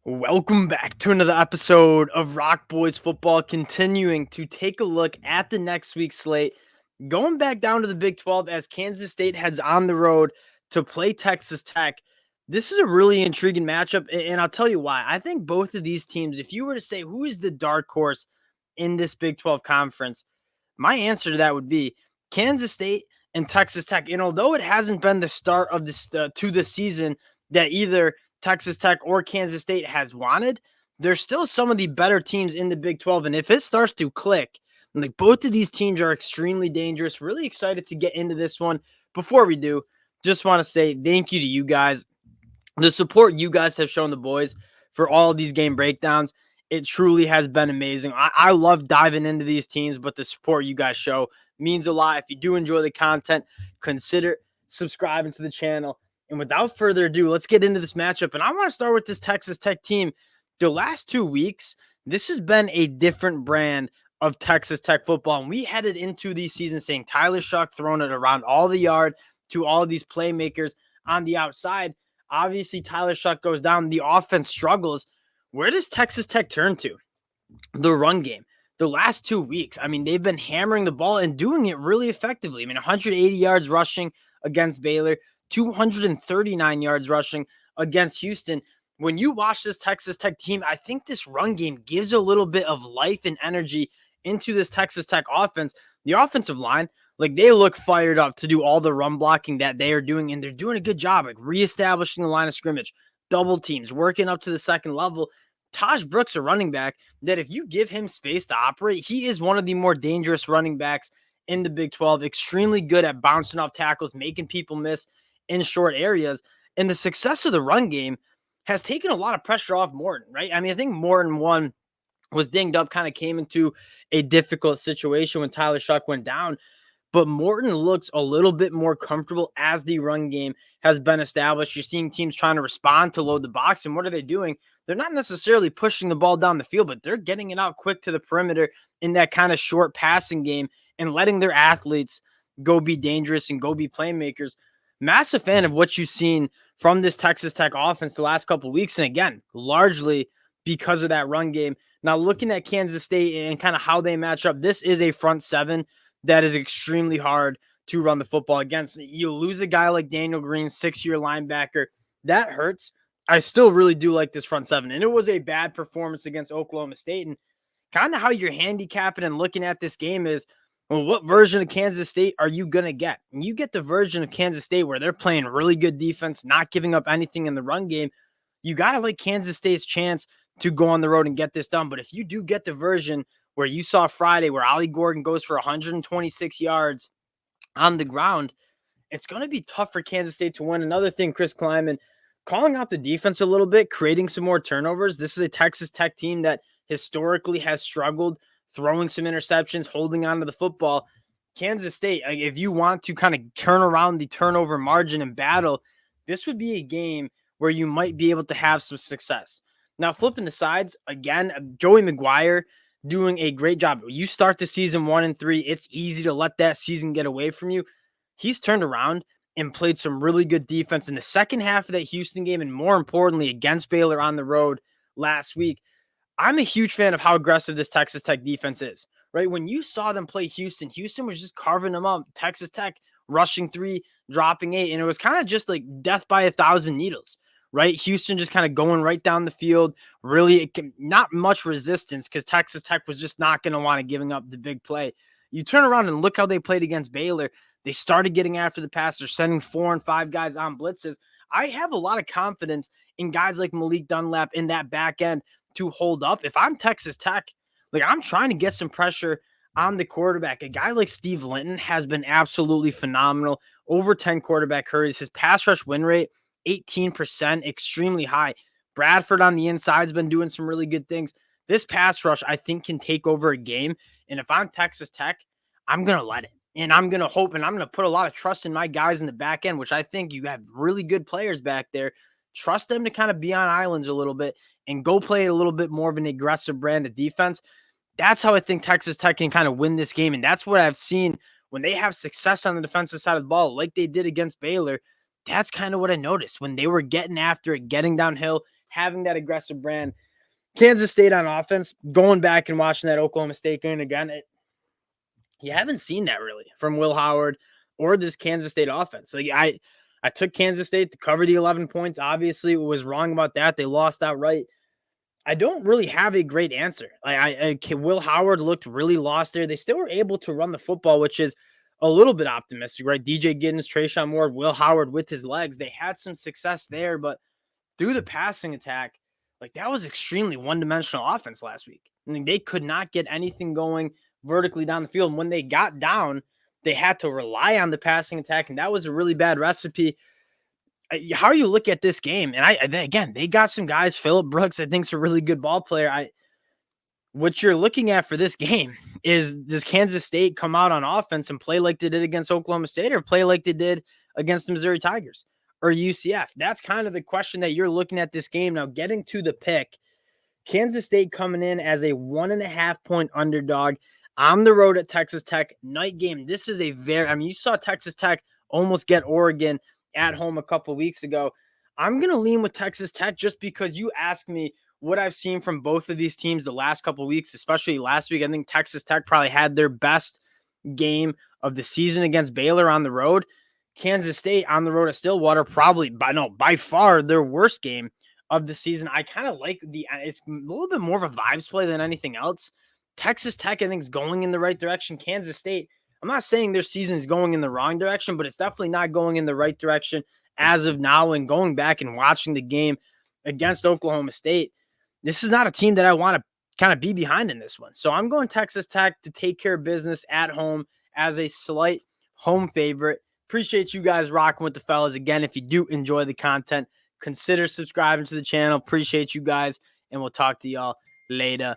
Welcome back to another episode of Rock Boys Football, continuing to take a look at the next week's slate, going back down to the Big 12 as Kansas State heads on the road to play Texas Tech. This is a really intriguing matchup, and I'll tell you why. I think both of these teams, if you were to say who is the dark horse in this Big 12 conference, my answer to that would be Kansas State and Texas Tech. And although it hasn't been the start of this to the season that either Texas Tech or Kansas State has wanted, there's still some of the better teams in the Big 12. And if it starts to click, like both of these teams are extremely dangerous. Really excited to get into this one. Before we do, just want to say thank you to you guys. The support you guys have shown the boys for all of these game breakdowns. It truly has been amazing. I love diving into these teams, but the support you guys show means a lot. If you do enjoy the content, consider subscribing to the channel. And without further ado, let's get into this matchup. And I want to start with this Texas Tech team. The last 2 weeks, this has been a different brand of Texas Tech football. And we headed into the season saying Tyler Shuck throwing it around all the yard to all of these playmakers on the outside. Obviously, Tyler Shuck goes down. The offense struggles. Where does Texas Tech turn to? The run game. The last 2 weeks, I mean, they've been hammering the ball and doing it really effectively. I mean, 180 yards rushing against Baylor, 239 yards rushing against Houston. When you watch this Texas Tech team, I think this run game gives a little bit of life and energy into this Texas Tech offense. The offensive line, like they look fired up to do all the run blocking that they are doing, and they're doing a good job, like reestablishing the line of scrimmage, double teams, working up to the second level. Taj Brooks, a running back, that if you give him space to operate, he is one of the more dangerous running backs in the Big 12, extremely good at bouncing off tackles, making people miss in short areas. And the success of the run game has taken a lot of pressure off Morton, right? I mean, I think Morton was dinged up, kind of came into a difficult situation when Tyler Shuck went down. But Morton looks a little bit more comfortable as the run game has been established. You're seeing teams trying to respond to load the box. And what are they doing? They're not necessarily pushing the ball down the field, but they're getting it out quick to the perimeter in that kind of short passing game and letting their athletes go be dangerous and go be playmakers. Massive fan of what you've seen from this Texas Tech offense the last couple of weeks. And again, largely because of that run game. Now, looking at Kansas State and kind of how they match up, this is a front seven that is extremely hard to run the football against. You lose a guy like Daniel Green, 6-year linebacker. That hurts. I still really do like this front seven. And it was a bad performance against Oklahoma State. And kind of how you're handicapping and looking at this game is, well, what version of Kansas State are you going to get? And you get the version of Kansas State where they're playing really good defense, not giving up anything in the run game. You got to like Kansas State's chance to go on the road and get this done. But if you do get the version where you saw Friday where Ollie Gordon goes for 126 yards on the ground, it's going to be tough for Kansas State to win. Another thing, Chris Kleiman calling out the defense a little bit, creating some more turnovers. This is a Texas Tech team that historically has struggled throwing some interceptions, holding on to the football. Kansas State, if you want to kind of turn around the turnover margin and battle, this would be a game where you might be able to have some success. Now, flipping the sides, again, Joey McGuire doing a great job. You start the season 1-3, it's easy to let that season get away from you. He's turned around and played some really good defense in the second half of that Houston game, and more importantly, against Baylor on the road last week. I'm a huge fan of how aggressive this Texas Tech defense is, right? When you saw them play Houston, Houston was just carving them up. Texas Tech rushing 3, dropping 8, and it was kind of just like death by 1,000 needles. Right? Houston just kind of going right down the field. Really, not much resistance because Texas Tech was just not going to want to giving up the big play. You turn around and look how they played against Baylor. They started getting after the pass. They're sending 4 and 5 guys on blitzes. I have a lot of confidence in guys like Malik Dunlap in that back end to hold up. If I'm Texas Tech, like I'm trying to get some pressure on the quarterback. A guy like Steve Linton has been absolutely phenomenal. Over 10 quarterback hurries. His pass rush win rate, 18%, extremely high. Bradford on the inside has been doing some really good things. This pass rush, I think, can take over a game. And if I'm Texas Tech, I'm going to let it. And I'm going to hope, and I'm going to put a lot of trust in my guys in the back end, which I think you have really good players back there. Trust them to kind of be on islands a little bit and go play a little bit more of an aggressive brand of defense. That's how I think Texas Tech can kind of win this game. And that's what I've seen when they have success on the defensive side of the ball, like they did against Baylor. That's kind of what I noticed when they were getting after it, getting downhill, having that aggressive brand. Kansas State on offense, going back and watching that Oklahoma State game again, you haven't seen that really from Will Howard or this Kansas State offense. Like I took Kansas State to cover the 11 points. Obviously, was wrong about that. They lost outright. I don't really have a great answer. Will Howard looked really lost there. They still were able to run the football, which is a little bit optimistic, right? DJ Giddens, Trayshawn Moore, Will Howard with his legs. They had some success there, but through the passing attack, like that was extremely one-dimensional offense last week. I mean, they could not get anything going vertically down the field. And when they got down, they had to rely on the passing attack, and that was a really bad recipe. How you look at this game, and again, they got some guys. Phillip Brooks, I think, is a really good ball player. What you're looking at for this game is, does Kansas State come out on offense and play like they did against Oklahoma State, or play like they did against the Missouri Tigers or UCF? That's kind of the question that you're looking at this game. Now, getting to the pick, Kansas State coming in as a 1.5-point underdog on the road at Texas Tech. Night game. This is you saw Texas Tech almost get Oregon at home a couple weeks ago. I'm going to lean with Texas Tech just because you asked me what I've seen from both of these teams the last couple weeks, especially last week. I think Texas Tech probably had their best game of the season against Baylor on the road. Kansas State on the road at Stillwater, probably by far their worst game of the season. I kind of like it's a little bit more of a vibes play than anything else. Texas Tech, I think, is going in the right direction. Kansas State, I'm not saying their season is going in the wrong direction, but it's definitely not going in the right direction as of now. And going back and watching the game against Oklahoma State, this is not a team that I want to kind of be behind in this one. So I'm going Texas Tech to take care of business at home as a slight home favorite. Appreciate you guys rocking with the fellas. Again, if you do enjoy the content, consider subscribing to the channel. Appreciate you guys, and we'll talk to y'all later.